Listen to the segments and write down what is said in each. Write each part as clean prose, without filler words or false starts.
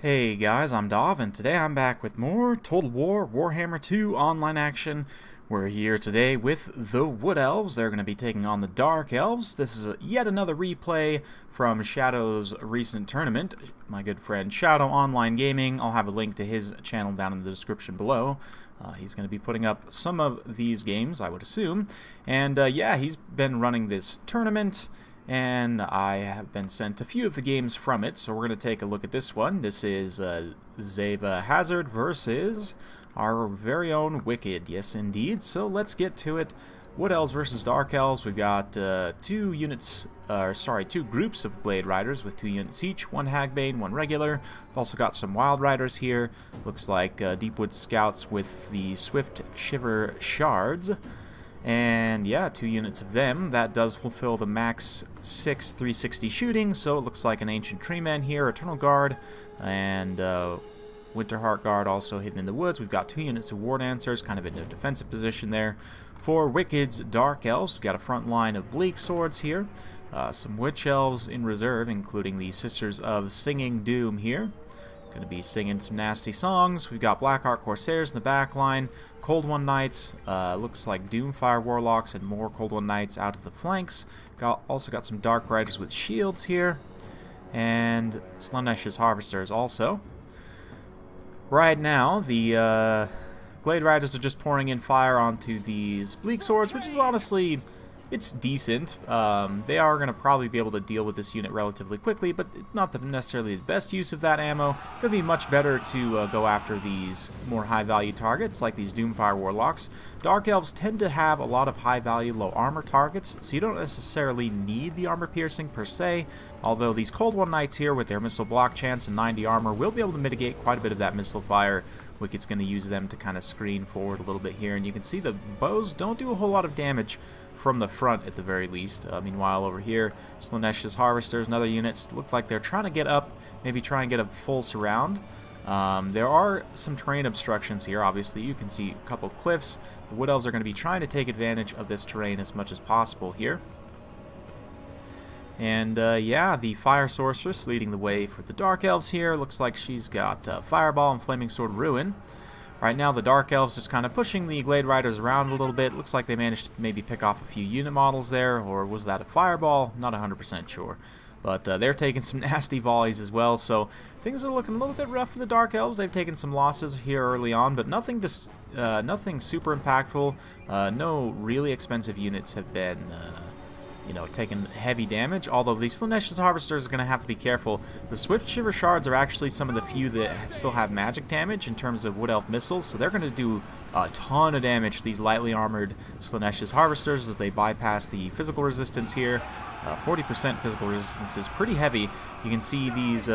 Hey guys, I'm Dov, and today I'm back with more Total War Warhammer 2 online action. We're here today with the Wood Elves. They're going to be taking on the Dark Elves. This is yet another replay from Shadow's recent tournament. My good friend Shadow Online Gaming, I'll have a link to his channel down in the description below. He's going to be putting up some of these games, I would assume. And yeah, he's been running this tournament, and I have been sent a few of the games from it, so we're going to take a look at this one. This is Zeva Hazard versus our very own Wicked. Yes, indeed. So let's get to it. Wood Elves versus Dark Elves. We've got two groups of Blade Riders with 2 units each. One Hagbane, one regular. We've also got some Wild Riders here. Looks like Deepwood Scouts with the Swift Shiver Shards. And yeah, 2 units of them. That does fulfill the max 6 360 shooting, so it looks like an Ancient Treeman here, Eternal Guard, and Winterheart Guard also hidden in the woods. We've got 2 units of War Dancers, kind of in a defensive position there. For Wicked's Dark Elves, we've got a front line of Bleak Swords here. Some Witch Elves in reserve, including the Sisters of Singing Doom here. Going to be singing some nasty songs. We've got Blackheart Corsairs in the back line. Cold One Knights, looks like Doomfire Warlocks and more Cold One Knights out of the flanks. Also got some Dark Riders with shields here. And Slunesh's Harvesters also. Right now, the Glade Riders are just pouring in fire onto these Bleak Swords, which is honestly, it's decent. They are going to probably be able to deal with this unit relatively quickly, but not necessarily the best use of that ammo. Going to be much better to go after these more high-value targets, like these Doomfire Warlocks. Dark Elves tend to have a lot of high-value, low-armor targets, so you don't necessarily need the armor piercing per se, although these Cold One Knights here with their missile block chance and 90 armor will be able to mitigate quite a bit of that missile fire. Wicked's going to use them to kind of screen forward a little bit here, and you can see the bows don't do a whole lot of damage from the front at the very least. Meanwhile, over here, Slunesh's Harvesters and other units look like they're trying to get up, maybe try and get a full surround. There are some terrain obstructions here. Obviously, you can see a couple cliffs. The Wood Elves are going to be trying to take advantage of this terrain as much as possible here. And yeah, the Fire Sorceress leading the way for the Dark Elves here. Looks like she's got Fireball and Flaming Sword Ruin. Right now, the Dark Elves just kind of pushing the Glade Riders around a little bit. Looks like they managed to maybe pick off a few unit models there, or was that a Fireball? Not 100% sure. But they're taking some nasty volleys as well, so things are looking a little bit rough for the Dark Elves. They've taken some losses here early on, but nothing super impactful. No really expensive units have been taking heavy damage, although the Slunesh's Harvesters are going to have to be careful. The Swift Shiver Shards are actually some of the few that still have magic damage in terms of Wood Elf missiles, so they're going to do a ton of damage to these lightly armored Slunesh's Harvesters as they bypass the physical resistance here. 40% physical resistance is pretty heavy. You can see these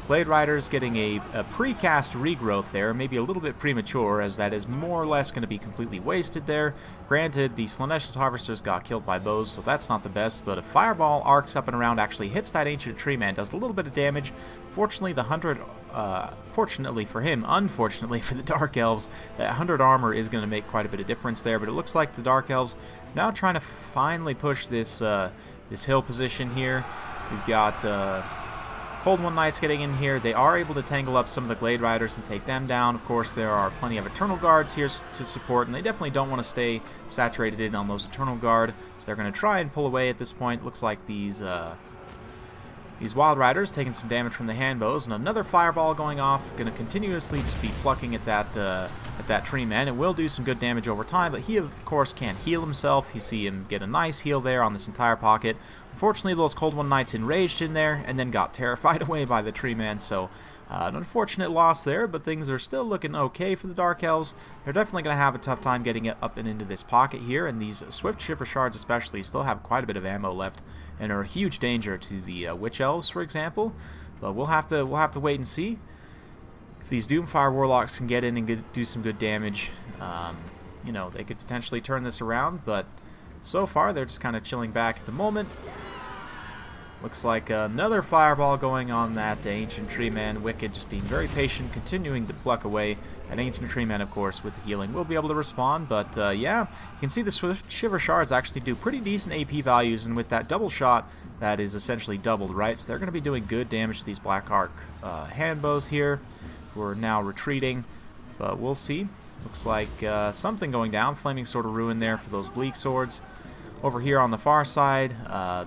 Blade Riders getting a precast regrowth there, maybe a little bit premature, as that is more or less going to be completely wasted there. Granted, the Slunesh's Harvesters got killed by bows, so that's not the best, but a Fireball arcs up and around, actually hits that Ancient Treeman, does a little bit of damage. Fortunately, the 100, fortunately for him, unfortunately for the Dark Elves, that 100 armor is going to make quite a bit of difference there, but it looks like the Dark Elves now trying to finally push this this hill position here. We've got Cold One Knights getting in here. They are able to tangle up some of the Glade Riders and take them down. Of course, there are plenty of Eternal Guards here to support, and they definitely don't want to stay saturated in on those Eternal Guard, so they're going to try and pull away at this point. Looks like these Wild Riders taking some damage from the hand bows, and another Fireball going off. Going to continuously just be plucking at that tree man. It will do some good damage over time, but he of course can't heal himself. You see him get a nice heal there on this entire pocket. Unfortunately, those Cold One Knights enraged in there and then got terrified away by the tree man, so an unfortunate loss there, but things are still looking okay for the Dark Elves. They're definitely going to have a tough time getting it up and into this pocket here, and these Swift Shiver Shards especially still have quite a bit of ammo left and are a huge danger to the Witch Elves, for example. But we'll have to wait and see if these Doomfire Warlocks can get in and do some good damage. They could potentially turn this around, but so far they're just kind of chilling back at the moment. Looks like another fireball going on that Ancient Tree Man. Wicked just being very patient, continuing to pluck away. That Ancient Tree Man, of course, with the healing will be able to respond. But yeah, you can see the Swift Shiver Shards actually do pretty decent AP values, and with that double shot, that is essentially doubled, right? So they're going to be doing good damage to these Black Arc handbows here, who are now retreating. But we'll see. Looks like something going down. Flaming Sword of Ruin there for those Bleak Swords. Over here on the far side,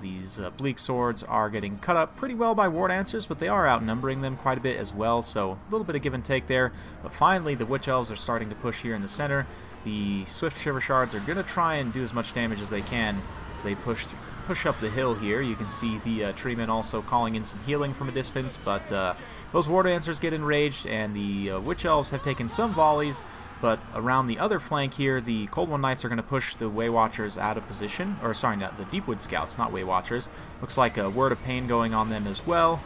these Bleak Swords are getting cut up pretty well by War Dancers, but they are outnumbering them quite a bit as well, so a little bit of give and take there. But finally, the Witch Elves are starting to push here in the center. The Swift Shiver Shards are going to try and do as much damage as they can as they push up the hill here. You can see the Treemen also calling in some healing from a distance, but those War Dancers get enraged, and the Witch Elves have taken some volleys. But around the other flank here, the Cold One Knights are going to push the Way Watchers out of position. Or, sorry, not the Deepwood Scouts, not Way Watchers. Looks like a Word of Pain going on them as well.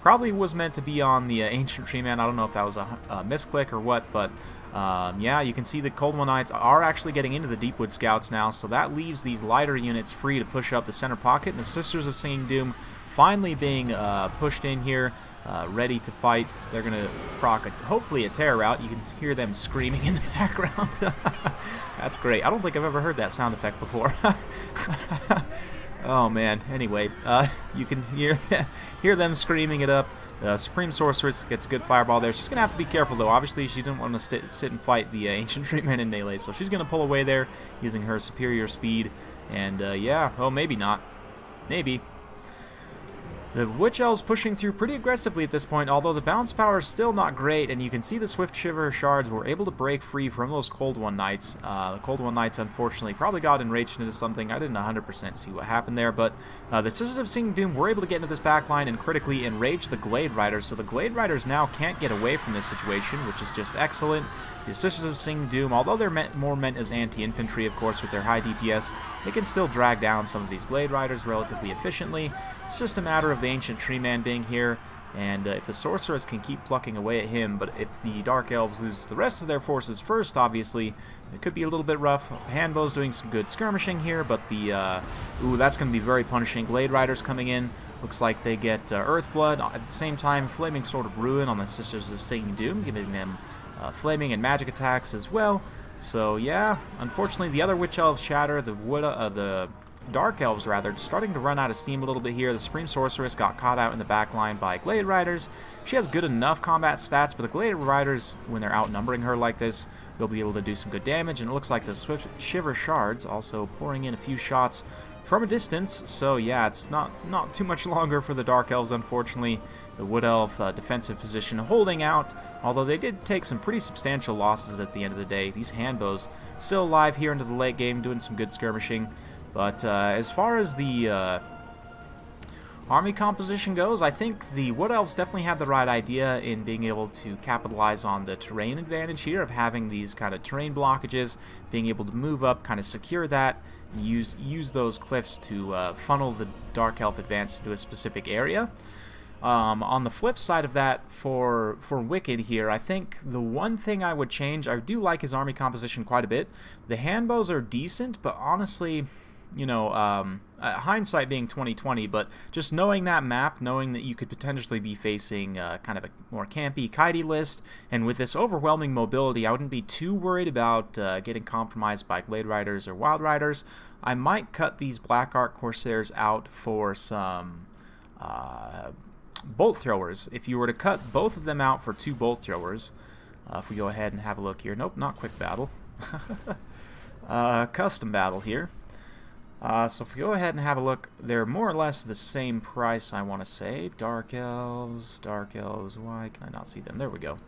Probably was meant to be on the Ancient Tree Man. I don't know if that was a misclick or what, but yeah, you can see the Cold One Knights are actually getting into the Deepwood Scouts now, so that leaves these lighter units free to push up the center pocket. And the Sisters of Singing Doom finally being pushed in here. Ready to fight. They're going to proc hopefully a terror route. You can hear them screaming in the background. That's great. I don't think I've ever heard that sound effect before. Oh man, anyway, you can hear them screaming it up. Supreme Sorceress gets a good fireball there. She's going to have to be careful though. Obviously she didn't want to sit and fight the Ancient Tree Man in melee, so she's going to pull away there using her superior speed. And yeah, oh maybe not. Maybe. The Witch Elves pushing through pretty aggressively at this point, although the bounce power is still not great, and you can see the Swift Shiver Shards were able to break free from those Cold One Knights. The Cold One Knights, unfortunately, probably got enraged into something. I didn't 100% see what happened there, but the Sisters of Singing Doom were able to get into this backline and critically enrage the Glade Riders, so the Glade Riders now can't get away from this situation, which is just excellent. The Sisters of Singing Doom, although they're more meant as anti-infantry, of course, with their high DPS, they can still drag down some of these Glade Riders relatively efficiently. It's just a matter of the Ancient Tree Man being here, and if the Sorceress can keep plucking away at him, but if the Dark Elves lose the rest of their forces first, obviously, it could be a little bit rough. Handbow's doing some good skirmishing here, but the, ooh, that's going to be very punishing. Glade Riders coming in. Looks like they get Earthblood. At the same time, Flaming Sword of Ruin on the Sisters of Singing Doom, giving them flaming and magic attacks as well. So yeah, unfortunately the other Witch Elves shatter, the Dark Elves rather, starting to run out of steam a little bit here. The Supreme Sorceress got caught out in the back line by Glade Riders. She has good enough combat stats, but the Glade Riders, when they're outnumbering her like this, will be able to do some good damage, and it looks like the Swift Shiver Shards also pouring in a few shots from a distance. So yeah, it's not too much longer for the Dark Elves, unfortunately. The Wood Elf defensive position holding out, although they did take some pretty substantial losses at the end of the day. These handbows still alive here into the late game, doing some good skirmishing. But as far as the army composition goes, I think the Wood Elves definitely had the right idea in being able to capitalize on the terrain advantage here of having these kind of terrain blockages, being able to move up, kind of secure that, and use those cliffs to funnel the Dark Elf advance into a specific area. On the flip side of that, for Wicked here, I think the one thing I would change, I do like his army composition quite a bit. The handbows are decent, but honestly, you know, hindsight being 20/20, but just knowing that map, knowing that you could potentially be facing kind of a more campy, kitey list, and with this overwhelming mobility, I wouldn't be too worried about getting compromised by Glade Riders or Wild Riders. I might cut these Black Arc Corsairs out for some bolt throwers. If you were to cut both of them out for 2 bolt throwers, if we go ahead and have a look here, nope, not quick battle, custom battle here. So if we go ahead and have a look, they're more or less the same price, I want to say. Dark Elves, why can I not see them? There we go.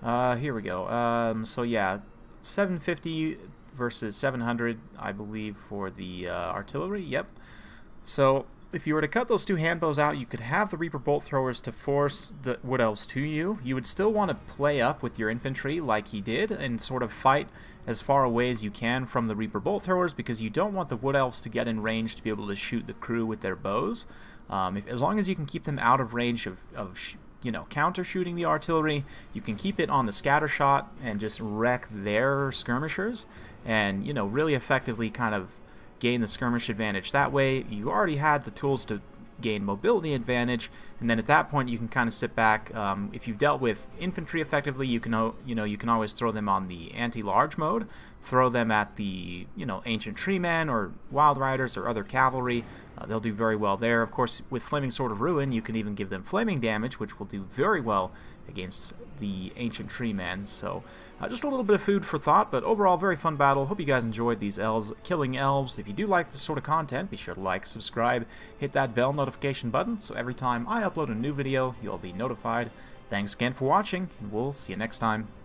Here we go. So yeah, 750 versus 700, I believe, for the artillery. Yep. So if you were to cut those 2 handbows out, you could have the Reaper Bolt Throwers to force the Wood Elves to you. You would still want to play up with your infantry like he did and sort of fight as far away as you can from the Reaper Bolt Throwers, because you don't want the Wood Elves to get in range to be able to shoot the crew with their bows. As long as you can keep them out of range of you know, counter shooting the artillery, you can keep it on the scatter shot and just wreck their skirmishers, and you know, really effectively kind of gain the skirmish advantage that way. You already had the tools to gain mobility advantage, and then at that point you can kind of sit back. If you've dealt with infantry effectively, you can you can always throw them on the anti-large mode, throw them at the ancient treemen or wild riders or other cavalry. They'll do very well there. Of course, with Flaming Sword of Ruin, you can even give them flaming damage, which will do very well against the ancient treemen. So just a little bit of food for thought, but overall very fun battle. Hope you guys enjoyed these elves killing elves. If you do like this sort of content, be sure to like, subscribe, hit that bell notification button so every time I upload a new video you'll be notified. Thanks again for watching, and we'll see you next time.